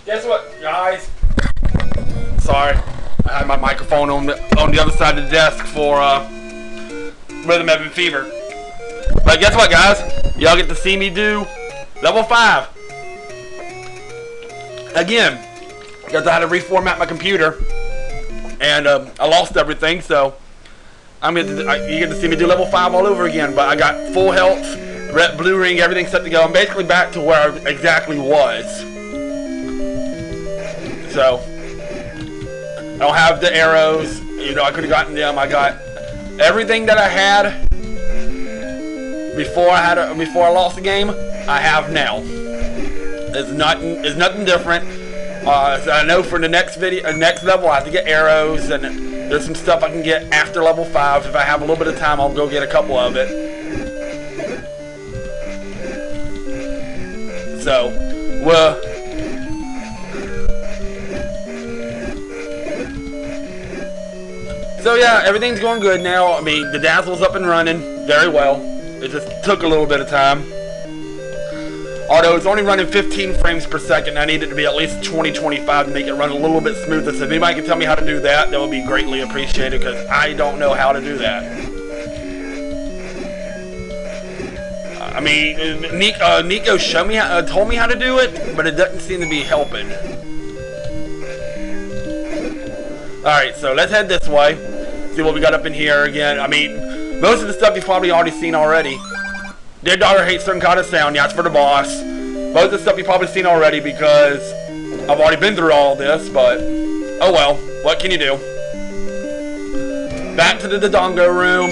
Guess what, guys? Sorry, I had my microphone on the other side of the desk for Rhythm Heaven Fever. But guess what, guys? Y'all get to see me do level 5 again, because I had to reformat my computer and I lost everything. So you get to see me do level 5 all over again. But I got full health, red, blue ring, everything set to go. I'm basically back to where I exactly was. So I don't have the arrows. You know, I could have gotten them. I got everything that I had before I lost the game. I have now. It's nothing different. So I know for the next level I have to get arrows, and there's some stuff I can get after level 5. If I have a little bit of time, I'll go get a couple of it. So, well. So yeah, everything's going good now. I mean, the Dazzle's up and running very well. It just took a little bit of time. Although it's only running 15 frames per second, I need it to be at least 20-25 to make it run a little bit smoother. So if anybody can tell me how to do that, that would be greatly appreciated, because I don't know how to do that. I mean, Nico told me how to do it, but it doesn't seem to be helping. Alright, so let's head this way. See what we got up in here again. I mean, most of the stuff you've probably already seen already. Dear daughter hates certain kind of sound. Yeah, it's for the boss. Most of the stuff you've probably seen already, because I've already been through all this, but oh well. What can you do? Back to the Dodongo room.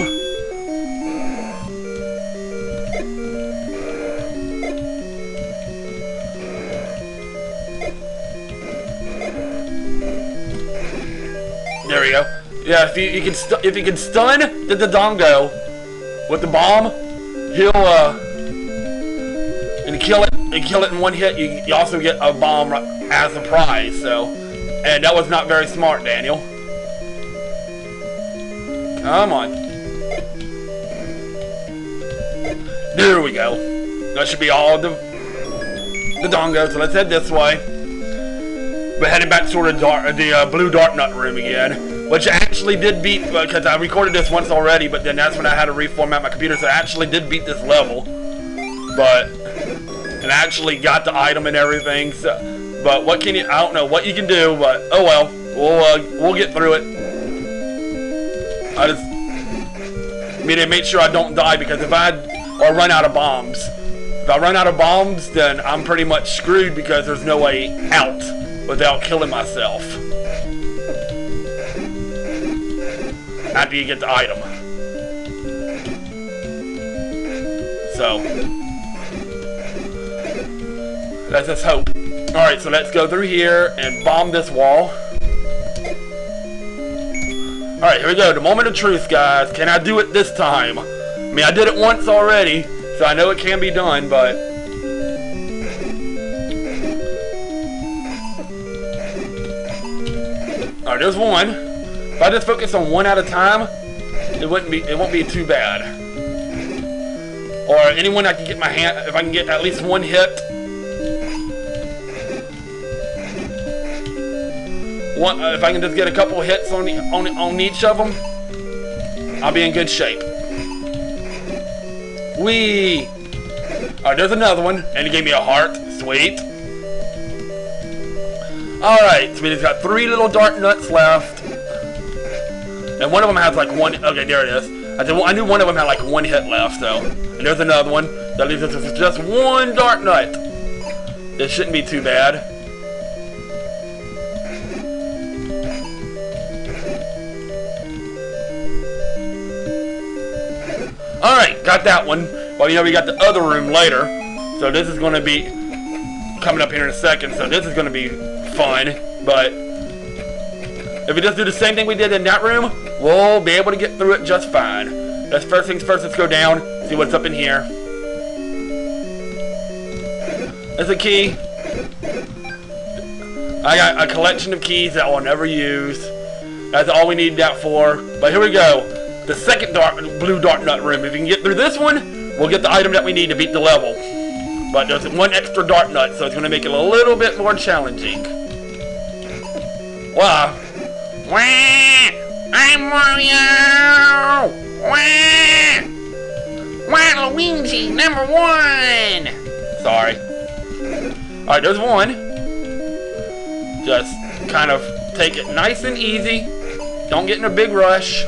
There we go. Yeah, if you can stun the Dodongo with the bomb, he'll and kill it in one hit. You also get a bomb as a prize. So, and that was not very smart, Daniel. Come on. There we go. That should be all the Dodongo. So let's head this way. We're heading back to the blue Dark Nut room again, which I actually did beat, because I recorded this once already, but then that's when I had to reformat my computer, so I actually did beat this level, and I actually got the item and everything. So, but what can you? I don't know what you can do, but oh well, we'll get through it. I just need to make sure I don't die, because if I run out of bombs, if I run out of bombs, then I'm pretty much screwed, because there's no way out without killing myself after you get the item. So let's just hope. Alright, so let's go through here and bomb this wall. Alright, here we go. The moment of truth, guys. Can I do it this time? I mean, I did it once already, so I know it can be done, but alright, there's one. If I just focus on one at a time, it won't be too bad. Or anyone I can get my hand, if I can get at least one hit. If I can just get a couple hits on each of them, I'll be in good shape. Whee! Alright, there's another one, and it gave me a heart. Sweet. Alright, so we just got 3 little Dark Nuts left. And one of them has like one. Okay, there it is. I knew one of them had like 1 hit left, so. And there's another one. That leaves us with just 1 Dark Nut. It shouldn't be too bad. Alright, got that one. Well, you know, we got the other room later. So this is going to be coming up here in a second. So this is going to be fun. But if we just do the same thing we did in that room, we'll be able to get through it just fine. That's first things first. Let's go down, see what's up in here. There's a key. I got a collection of keys that I'll never use. That's all we need that for. But here we go. The second blue Dark Nut room. If we can get through this one, we'll get the item that we need to beat the level. But there's one extra dart nut, so it's going to make it a little bit more challenging. Wow. Wah! I'm Mario! Wah! Waluigi #1! Sorry. Alright, there's one. Just kind of take it nice and easy. Don't get in a big rush.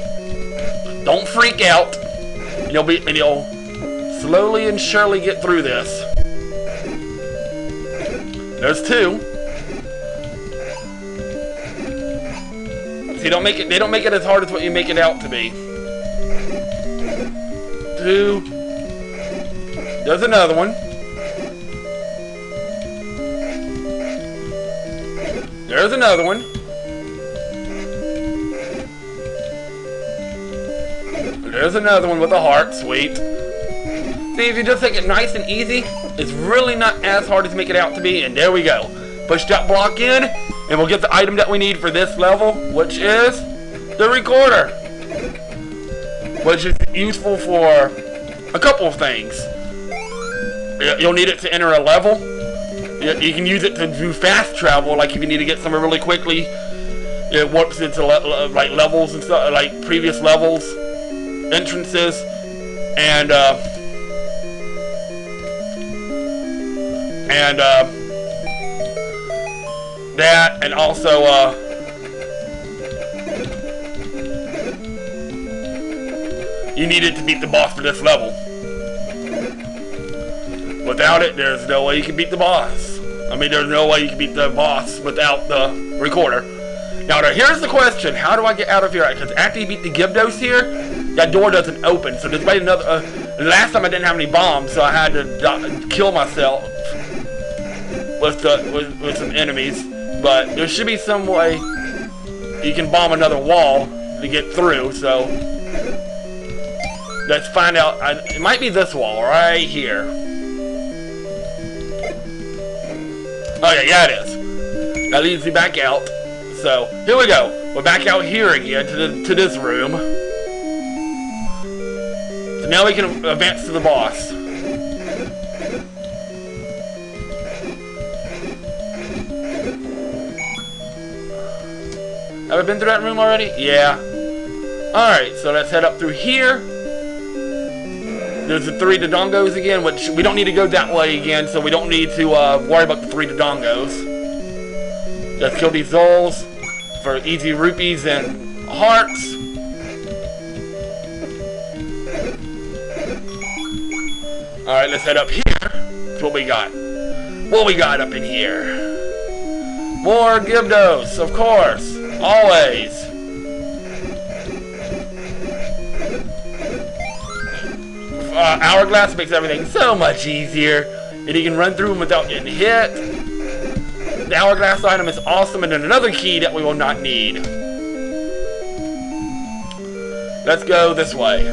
Don't freak out. And you'll slowly and surely get through this. There's two. See, they don't make it as hard as what you make it out to be. Two. There's another one. There's another one. There's another one with a heart. Sweet. See, if you just take it nice and easy, it's really not as hard as you make it out to be. And there we go. Push that block in, and we'll get the item that we need for this level, which is the recorder. Which is useful for a couple of things. You'll need it to enter a level. You can use it to do fast travel, like if you need to get somewhere really quickly. It warps into like levels and stuff, like previous levels, entrances, and that, and also you need it to beat the boss for this level. Without it, there's no way you can beat the boss. I mean, there's no way you can beat the boss without the recorder. Now, here's the question. How do I get out of here? Because after you beat the Gyarados here, that door doesn't open. So there's another... last time I didn't have any bombs, so I had to kill myself with some enemies. But there should be some way you can bomb another wall to get through, so... let's find out. It might be this wall right here. Oh yeah, it is. That leads me back out. So here we go. We're back out here again to this room. So now we can advance to the boss. Have I been through that room already? Yeah. Alright, so let's head up through here. There's the 3 Dodongos again, which we don't need to go that way again, so we don't need to worry about the 3 Dodongos. Let's kill these Zoles for easy rupees and hearts. Alright, let's head up here. That's what we got. What we got up in here? More Gyarados, of course. Always. Hourglass makes everything so much easier, and you can run through them without getting hit. The hourglass item is awesome, and then another key that we will not need. Let's go this way.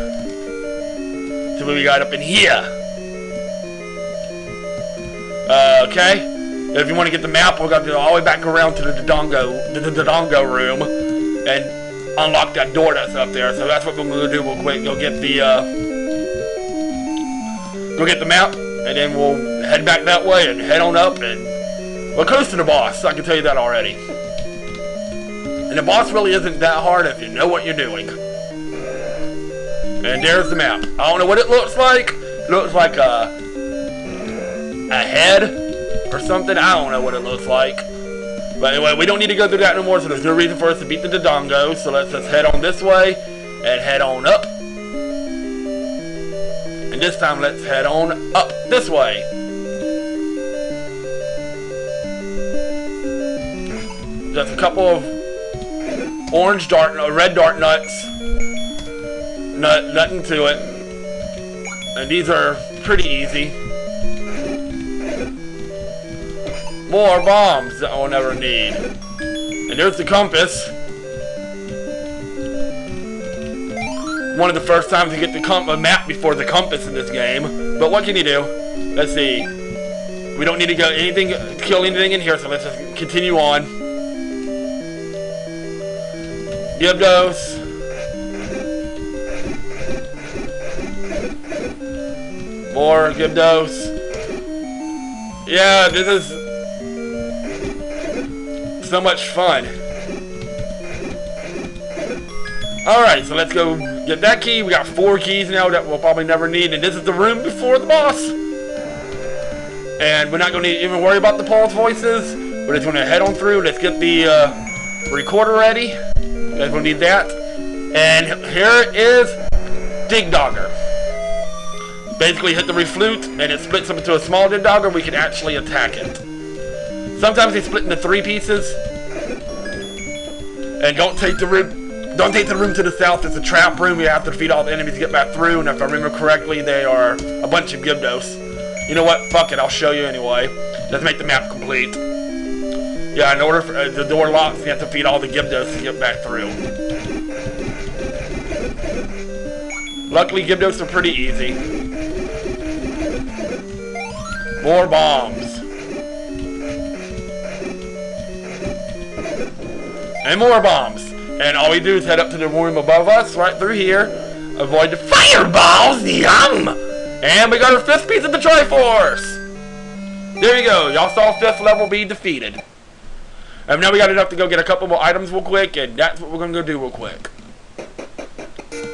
See what we got up in here. Okay. If you want to get the map, we're going to go all the way back around to the Dodongo room and unlock that door that's up there. So that's what we're going to do real quick. Go get the map, and then we'll head back that way and head on up, and we're close to the boss. I can tell you that already. And the boss really isn't that hard if you know what you're doing. And there's the map. I don't know what it looks like. It looks like a head or something. I don't know what it looks like. But anyway, we don't need to go through that no more, so there's no reason for us to beat the Dodongo. So let's just head on this way and head on up. And this time, let's head on up this way. Just a couple of red dart nuts. Nothing to it. And these are pretty easy. More bombs that we'll never need. And there's the compass. One of the first times you get the map before the compass in this game. But what can you do? Let's see. We don't need to kill anything in here, so let's just continue on. Gyarados. More Gyarados. Yeah, this is so much fun. Alright, so let's go get that key. We got 4 keys now that we'll probably never need. And this is the room before the boss. And we're not going to even worry about the Paul's voices. We're just going to head on through. Let's get the recorder ready. Guys will need that. And here is Dig Dogger. Basically hit the reflute and it splits up into a small Dig Dogger. We can actually attack it. Sometimes they split into 3 pieces. And don't take the room to the south. It's a trap room. You have to defeat all the enemies to get back through. And if I remember correctly, they are a bunch of Gyarados. You know what? Fuck it. I'll show you anyway. Let's make the map complete. Yeah, in order for the door locks, you have to defeat all the Gyarados to get back through. Luckily, Gyarados are pretty easy. More bombs. And more bombs. And all we do is head up to the room above us, right through here. Avoid the fireballs, yum! And we got our 5th piece of the Triforce! There you go, y'all saw 5th level be defeated. And now we got enough to go get a couple more items real quick, and that's what we're gonna go do real quick.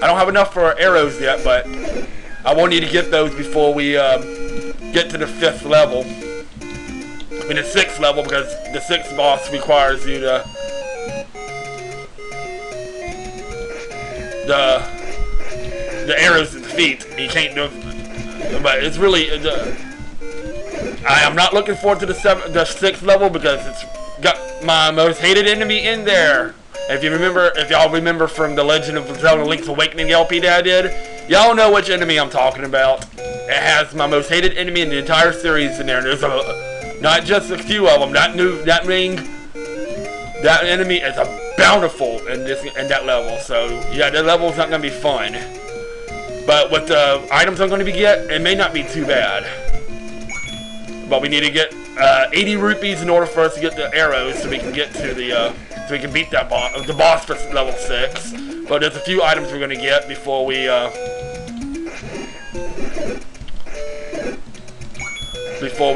I don't have enough for arrows yet, but I will need to get those before we get to the 5th level. I mean the 6th level, because the 6th boss requires you to the arrows to defeat. You can't do it, but it's really I am not looking forward to the 6th level because it's got my most hated enemy in there. If y'all remember from the Legend of Zelda Link's Awakening LP that I did, y'all know which enemy I'm talking about. It has my most hated enemy in the entire series in there. And there's not just a few of them. That enemy is a bountiful in that level. So yeah, that level is not going to be fun. But with the items I'm going to be getting, it may not be too bad. But we need to get 80 rupees in order for us to get the arrows, so we can get to the so we can beat that the boss for level 6. But there's a few items we're going to get before we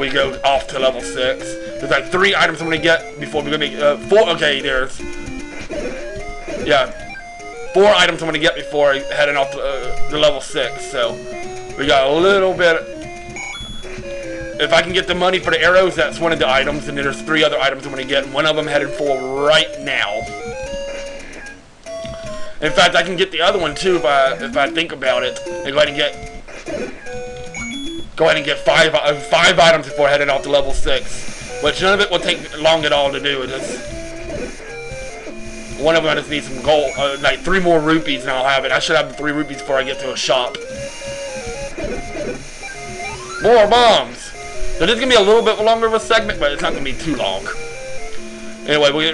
go off to level 6. There's like 3 items I'm going to get before we go make 4. Okay, there's 4 items I'm going to get before heading off to the level 6. So we got a little bit. If I can get the money for the arrows, that's one of the items, and then there's 3 other items I'm going to get, and one of them headed for right now. In fact, I can get the other one too if I think about it, and go ahead and get 5 items before heading off to level 6. Which none of it will take long at all to do. One of them I just need some gold, like 3 more rupees, and I'll have it. I should have the 3 rupees before I get to a shop. More bombs. So this is going to be a little bit longer of a segment, but it's not going to be too long. Anyway, we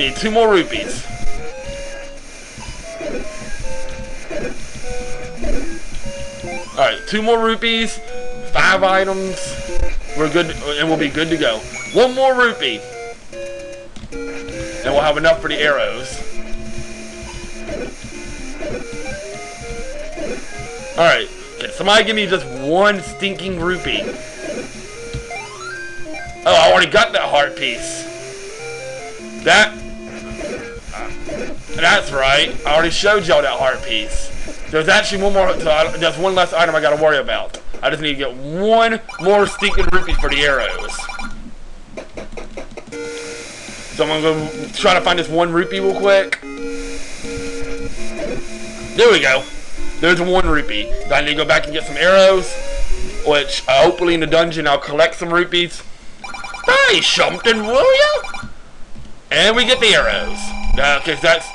need 2 more rupees. Alright, 2 more rupees, 5 items, we're good, and we'll be good to go. 1 more rupee, and we'll have enough for the arrows. Alright. Can somebody give me just 1 stinking rupee? Oh, I already got that heart piece. That's right. I already showed y'all that heart piece. There's actually one more. There's one less item I got to worry about. I just need to get 1 more stinking rupee for the arrows. So I'm gonna go try to find this 1 rupee real quick. There we go. There's 1 rupee. I need to go back and get some arrows, which hopefully in the dungeon I'll collect some rupees. Hey, something, will ya? And we get the arrows. Because that's...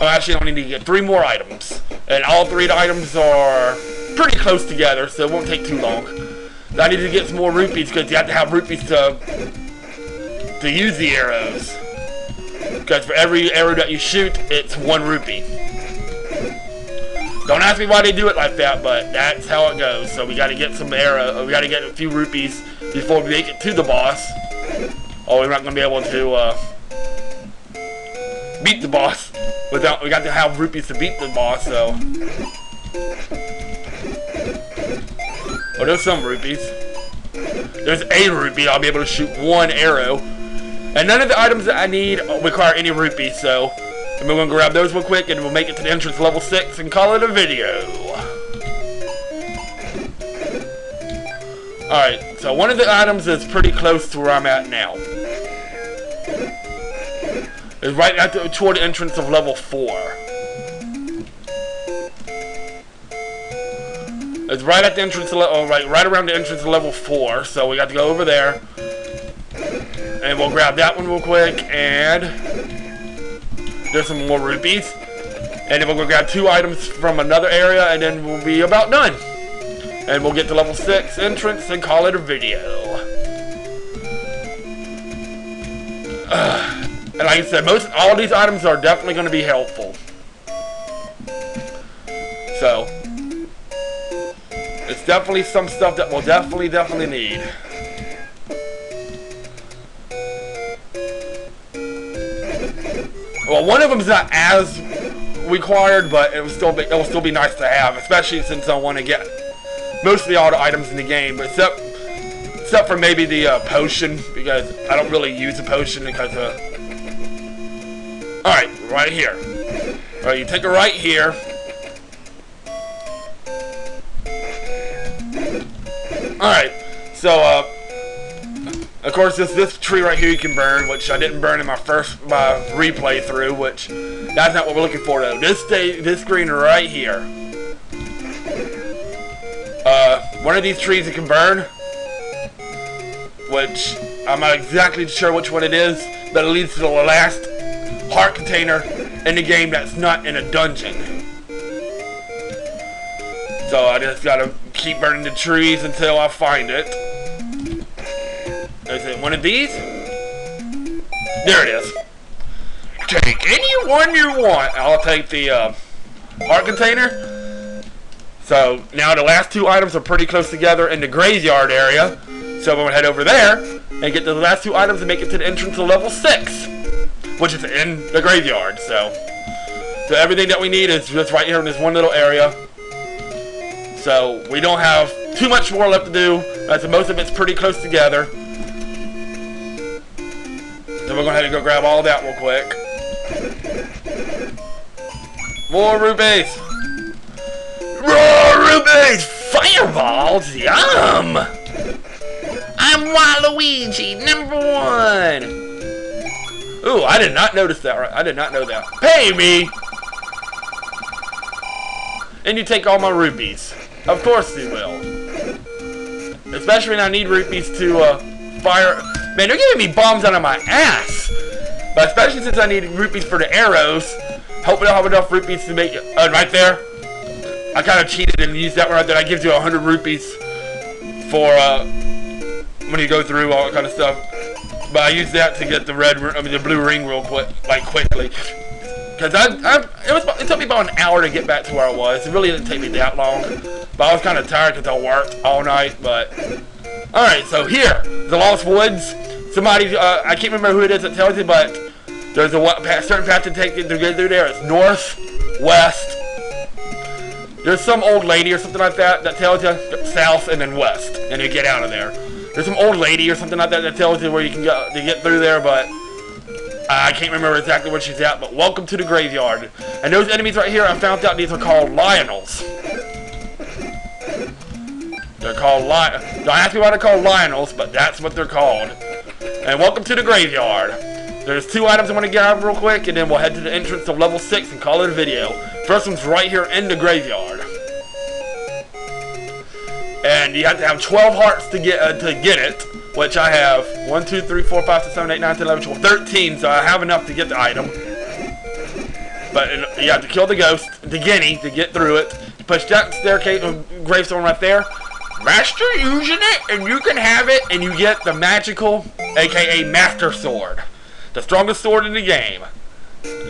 Oh, actually, I only need to get 3 more items. And all 3 items are pretty close together, so it won't take too long. I need to get some more rupees, because you have to have rupees to use the arrows. Because for every arrow that you shoot, it's 1 rupee. Don't ask me why they do it like that, but that's how it goes. So we gotta get some we gotta get a few rupees before we make it to the boss. Or we're not gonna be able to beat the boss without. We got to have rupees to beat the boss. So, oh, there's some rupees. there's a rupee, I'll be able to shoot one arrow. And none of the items that I need require any rupees, so I'm going to grab those real quick and we'll make it to the entrance level 6 and call it a video. Alright, so one of the items is pretty close to where I'm at now. It's right toward the entrance of level 4. It's right at the entrance of right around the entrance of level 4, so we got to go over there. And we'll grab that one real quick, and there's some more rupees. And then we'll go grab 2 items from another area, and then we'll be about done. And we'll get to level 6 entrance and call it a video. And like I said, all these items are definitely going to be helpful. So, it's definitely some stuff that we'll definitely need. Well, one of them is not as required, but it will still be nice to have, especially since I want to get mostly all the items in the game, but except for maybe the potion, because I don't really use a potion because alright, right here. Alright, you take it right here. Alright, so of course this tree right here you can burn, which I didn't burn in my replay through, which that's not what we're looking for though. This screen right here. One of these trees you can burn, which I'm not exactly sure which one it is, but it leads to the last heart container in the game that's not in a dungeon. So I just gotta keep burning the trees until I find it. Is it one of these? There it is. Take any one you want. I'll take the heart container. So now the last 2 items are pretty close together in the graveyard area. So I'm going to head over there and get the last 2 items and make it to the entrance to level 6. Which is in the graveyard. So everything that we need is just right here in this one little area. So we don't have too much more left to do. Most of it's pretty close together. So we're going to have to go grab all that real quick. More rupees! More rupees! Fireballs! Yum! I'm Waluigi, #1. Ooh, I did not notice that. I did not know that. Pay me! And you take all my rupees. Of course you will. Especially when I need rupees to fire. Man, they're giving me bombs out of my ass. But especially since I need rupees for the arrows. Hoping I'll have enough rupees to make it. Right there. I kind of cheated and used that one right there. That gives you 100 rupees for when you go through all that kind of stuff. But I used that to get the the blue ring real quick, quickly. Because it took me about an hour to get back to where I was. It really didn't take me that long. But I was kind of tired because I worked all night. But alright, so here, the Lost Woods. Somebody, I can't remember who it is that tells you, but there's a certain path to take to get through there. It's north, west. There's some old lady or something like that tells you south and then west, and you get out of there. There's some old lady or something like that tells you where you can go to get through there, but I can't remember exactly where she's at. But welcome to the graveyard. And those enemies right here, I found out these are called Lionels. They're called Don't ask me why they're called Lionels, but that's what they're called. And welcome to the graveyard. There's 2 items I want to get out real quick, and then we'll head to the entrance of level 6 and call it a video. First one's right here in the graveyard. And you have to have 12 hearts to get it, which I have 1, 2, 3, 4, 5, 6, 7, 8, 9, 10, 11, 12, 13, so I have enough to get the item. But you have to kill the ghost, the guinea, to get through it. You push that staircase, gravestone right there. Master using it, and you can have it, and you get the magical, aka Master Sword. The strongest sword in the game.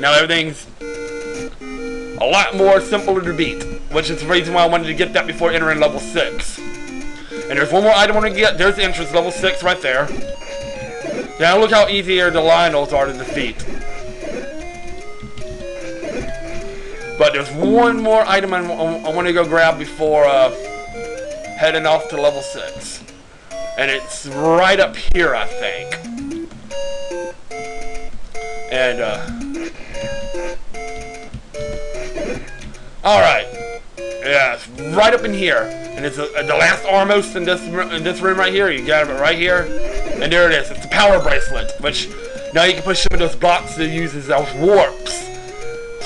Now everything's a lot more simpler to beat, which is the reason why I wanted to get that before entering level 6. And there's one more item I want to get. There's the entrance, level 6 right there. Now look how easier the Lionels are to defeat. But there's one more item I want to go grab before heading off to level 6. And it's right up here, I think. And, alright. Yeah, it's right up in here. And it's the last almost in this room right here. You got it right here. And there it is. It's the power bracelet, which now you can push some of those boxes that uses those warps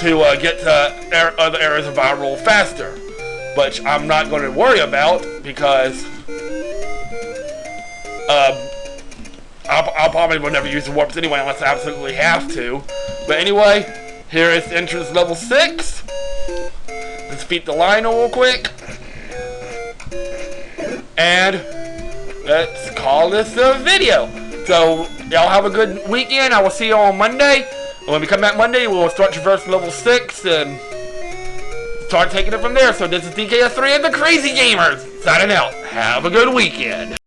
to get to other areas of Hyrule faster. Which I'm not going to worry about because I'll probably will never use the warps anyway unless I absolutely have to. But anyway, here is entrance level 6. Let's beat the line real quick. And let's call this a video. So, y'all have a good weekend. I will see you on Monday. When we come back Monday, we'll start traversing level 6 and start taking it from there. So this is DKS3 and the Crazy Gamers signing out. Have a good weekend.